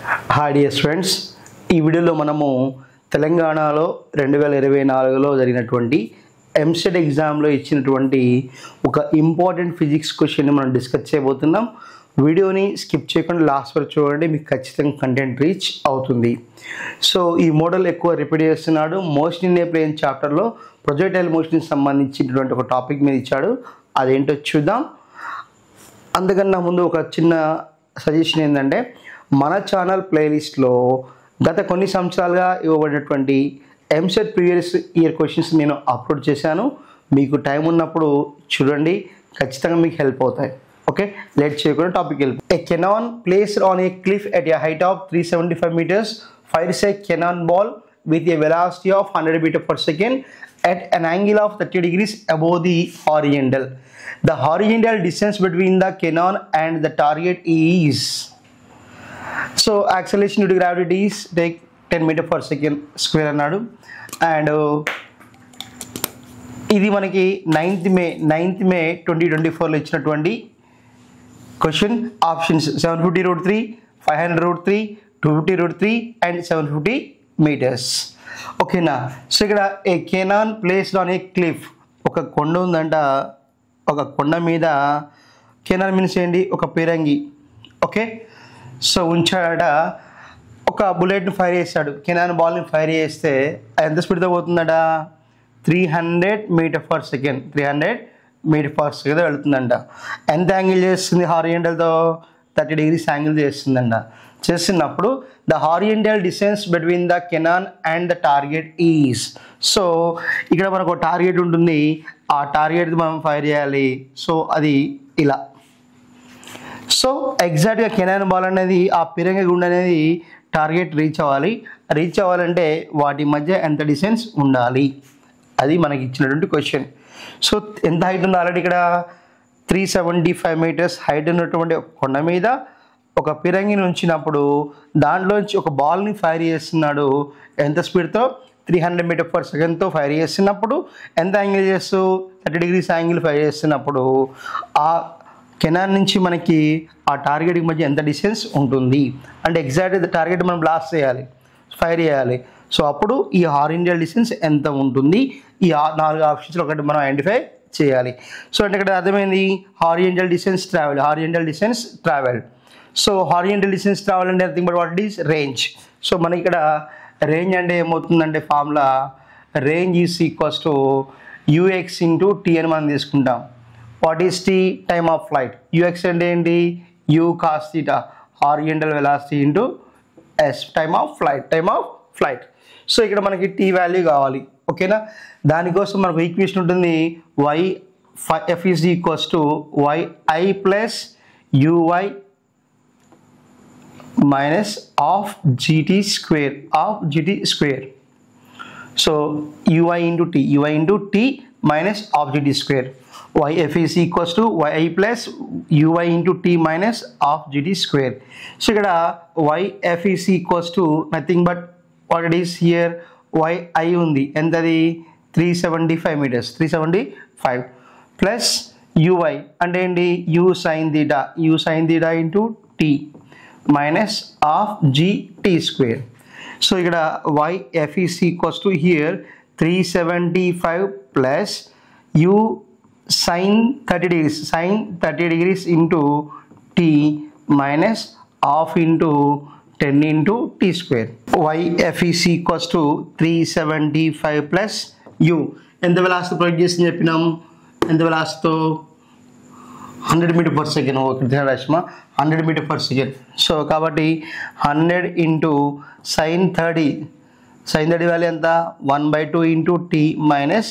Hi dear students, ఈ వీడియోలో మనము తెలంగాణలో 2024లో జరిగినటువంటి ఎంసెట్ ఎగ్జామ్లో ఇచ్చినటువంటి ఒక ఇంపార్టెంట్ ఫిజిక్స్ క్వశ్చన్ని మనం డిస్కస్ చేయబోతున్నాం. వీడియోని స్కిప్ చేయకుండా లాస్ట్ వరకు చూడండి, మీకు ఖచ్చితంగా కంటెంట్ రీచ్ అవుతుంది. సో ఈ మోడల్ ఎక్కువ రిపీట్ చేస్తున్నాడు. మోషన్ ఇన్ ఏ ప్లేన్ చాప్టర్లో ప్రొజెక్టైల్ మోషన్కి సంబంధించినటువంటి ఒక టాపిక్ మీద ఇచ్చాడు, అదేంటో చూద్దాం. అందుకన్నా ముందు ఒక చిన్న సజెషన్ ఏంటంటే, మన ఛానల్ ప్లేలిస్ట్లో గత కొన్ని సంవత్సరాలుగా ఇవ్వబడినటువంటి ఎంసెట్ ప్రీవియస్ ఇయర్ క్వశ్చన్స్ నేను అప్లోడ్ చేశాను. మీకు టైం ఉన్నప్పుడు చూడండి, ఖచ్చితంగా మీకు హెల్ప్ అవుతాయి. ఓకే, లేట్ చేయకుండా టాపిక్ వెళ్ళి. A cannon placed on a cliff at a height of 375 meters fires a cannon ball with a velocity of 100 meters per second at an angle of 30 degrees above the horizontal. The horizontal distance between the cannon and the target is. So acceleration due to gravity is take 10 meters per second square అన్నాడు. And ఇది మనకి 9th May 2024లో ఇచ్చినటువంటి question. Options 750√3, 500√3, 250√3 and 750 meters. ఓకేనా? So ఇక్కడ a cannon placed on a cliff, ఒక కొండ ఉందంట. ఒక కొండ మీద కెనాన్ మీన్స్ ఏంటి, ఒక పిరంగి. ఓకే, సో ఉంచాడ. ఒక బుల్లెట్ని ఫైర్ చేస్తాడు, కెనాన్ బాల్ని ఫైర్ చేస్తే ఎంత స్పీడ్తో పోతుందట, 300 meters per second 300 meters per second వెళుతుందంట. ఎంత యాంగిల్ చేస్తుంది హారిజంటల్తో, 30 degrees యాంగిల్ చేస్తుందంట. చేస్తున్నప్పుడు the horizontal distance between the Canon and the target is. So ఇక్కడ మనకు ఒక టార్గెట్ ఉంటుంది, ఆ టార్గెట్ మనం ఫైర్ చేయాలి. సో అది ఇలా. సో ఎగ్జాక్ట్గా కెనాన్ బాల్ అనేది ఆ పిరంగి గుండె అనేది టార్గెట్ రీచ్ అవ్వాలంటే వాటి మధ్య ఎంత డిస్టెన్స్ ఉండాలి, అది మనకి ఇచ్చినటువంటి క్వశ్చన్. సో ఎంత హైట్ ఉంది, ఆల్రెడీ ఇక్కడ 375 meters హైట్ ఉన్నటువంటి కొండ మీద ఒక పిరంగిని ఉంచినప్పుడు దాంట్లోంచి ఒక బాల్ని ఫైర్ చేస్తున్నాడు. ఎంత స్పీడ్తో, 300 meters per second ఫైర్ చేస్తున్నప్పుడు ఎంత యాంగిల్ చేస్తూ, 30 degrees యాంగిల్ ఫైర్ చేస్తున్నప్పుడు ఆ కెనాన్ నుంచి మనకి ఆ టార్గెట్కి మధ్య ఎంత డిస్టెన్స్ ఉంటుంది అంటే ఎగ్జాక్ట్ టార్గెట్ మనం బ్లాస్ట్ చేయాలి, ఫైర్ చేయాలి. సో అప్పుడు ఈ హారిజంటల్ డిస్టెన్స్ ఎంత ఉంటుంది, ఈ 4 ఆప్షన్స్లో ఒకటి మనం ఐడెంటిఫై చేయాలి. సో అంటే ఇక్కడ అర్థమైంది, horizontal distance travel. So horizontal distance travel అంటే nothing but what it is range. So మనకి ఇక్కడ రేంజ్ అంటే ఏమవుతుందంటే, formula range is equals to ux into t అని మనం తీసుకుంటాం. What is t, time of flight. ux అంటే ఏంటి, u cos theta, horizontal velocity into s, time of flight. So ఇక్కడ మనకి టీ వాల్యూ కావాలి. ఓకేనా? దానికోసం మనకు ఈక్వేషన్ ఉంటుంది, f is equals to yi plus uy minus of gt square. So ui into t minus of gt square. Yf is equals to yi plus ui into t minus of gt square. So ikkada yf is equals to nothing but what it is here, yi undi entadi 375 meters 375 plus ui ante endi u sin theta into t minus of gt square. So ikkada yf is equals to here 375 plus u sin 30 degrees into t minus half into 10 into t square. yf is equals to 375 plus u ఎంత velocity project చేసి చెప్పినాం, ఎంత వెలాసిటీతో 100 meters per second. Okay Rashma, 100 meters per second. So కాబట్టి 100 into sin 30 value ఎంత, 1/2 into t minus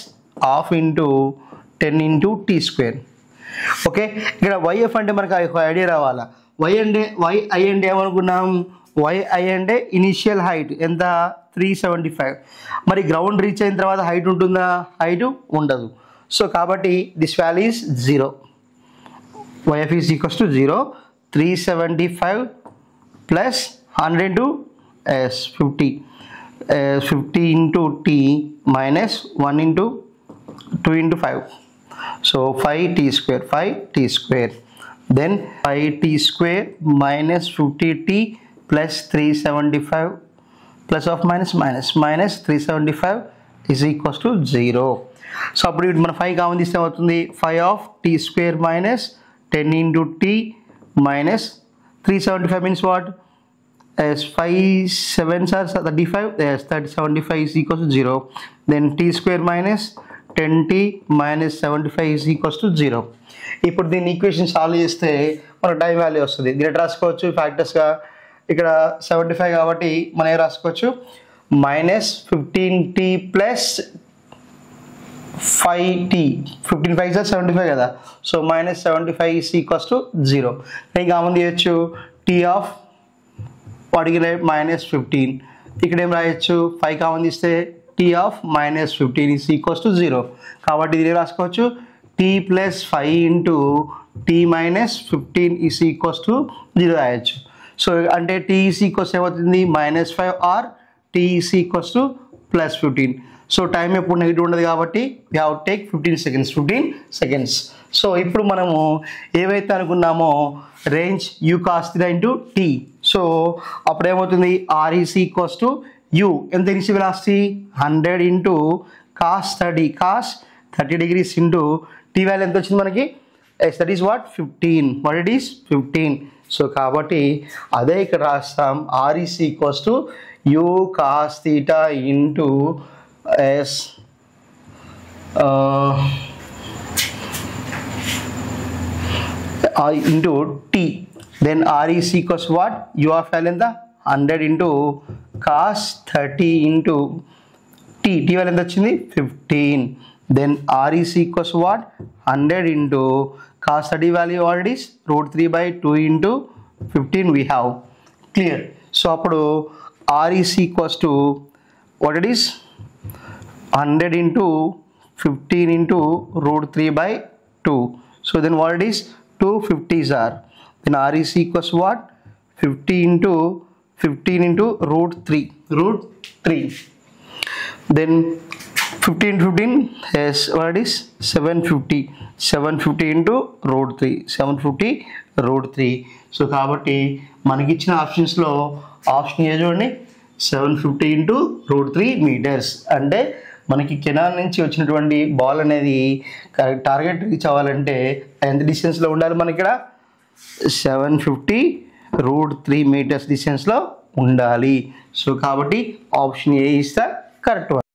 half into 10 into t square. Okay, ఇక్కడ yf అంటే మనకు idea రావాలా. yi అంటే ఏమనుకున్నాం, yi అంటే ఇనిషియల్ హైట్ ఎంత, 375. మరి గ్రౌండ్ రీచ్ అయిన తర్వాత హైట్ ఉంటుందా, హైట్ ఉండదు. సో కాబట్టి this value is 0. yf is equals to 0, 375 plus 100 into s 50 into t minus 1 into 2 into 5. So 5t square. Then 5t square minus 50t plus 375 plus of minus minus minus 375 is equals to 0. So అప్పుడు మన 5 common తీస్తే అవుతుంది 5 of t square minus 10 into t minus 375 means what? As 5 7s are 35, yes, 75 is equals to 0. Then t square minus 10t minus 75 is equals to 0. ఇప్పుడు దీన్ని equation solve చేస్తే మనకు time value వస్తుంది. దీన్ని రాసుకోవచ్చు ఫ్యాక్టర్స్గా. ఇక్కడ 75 కాబట్టి మనం ఏం రాసుకోవచ్చు, మైనస్ 15t ప్లస్ 5t, 15 5 75 కదా. So minus 75 is equals to 0. నేను కామన్ తీయచ్చు t ఆఫ్ వాటికి మైనస్ 15. ఇక్కడ ఏం రాయొచ్చు, 5 కామన్ తీస్తే t of minus 15 is equals to 0. కాబట్టి ఇది రాసుకోవచ్చు t plus 5 into t minus 15 is equals to 0 రాయొచ్చు. సో అంటే t is equals ఏమవుతుంది, minus 5 or t is equals to plus 15. So time ఎప్పుడు నెగిటివ్ ఉండదు కాబట్టి we have take 15 seconds. So ఇప్పుడు మనము ఏవైతే అనుకున్నామో range u cos θ into t. So అప్పుడు ఏమవుతుంది, r is equals to u ఎంత initial velocity 100 into cos 30 degrees ఇంటూ t వాల్యూ ఎంత వచ్చింది మనకి, that is what 15. What it is 15. So కాబట్టి అదే ఇక్కడ రాస్తాం, r is equals to u cos θ into s into t. Then r is equals to what, u of value ఎంత 100 into cos 30 into t value ఎంత వచ్చింది 15. Then r is equals to what, 100 into cos 30 value what it is √3/2 into 15 we have. Clear? So అప్పుడు r is equals to what it is 100 into 15 into √3/2. So then what it is 250s are. Then r is equals to what, 15 into √3. Then 15 is what it is 750 into √3, 750 √3. So కాబట్టి మనకి ఇచ్చిన ఆప్షన్స్లో option A చూడండి, 750 into √3 meters. అంటే మనకి canal నుంచి వచ్చినటువంటి ball అనేది కరెక్ట్ టార్గెట్ రీచ్ అవ్వాలంటే ఎంత డిస్టెన్స్లో ఉండాలి, మనకి ఇక్కడ 750 √3 meters డిస్టెన్స్లో ఉండాలి. సో కాబట్టి option A is the correct one.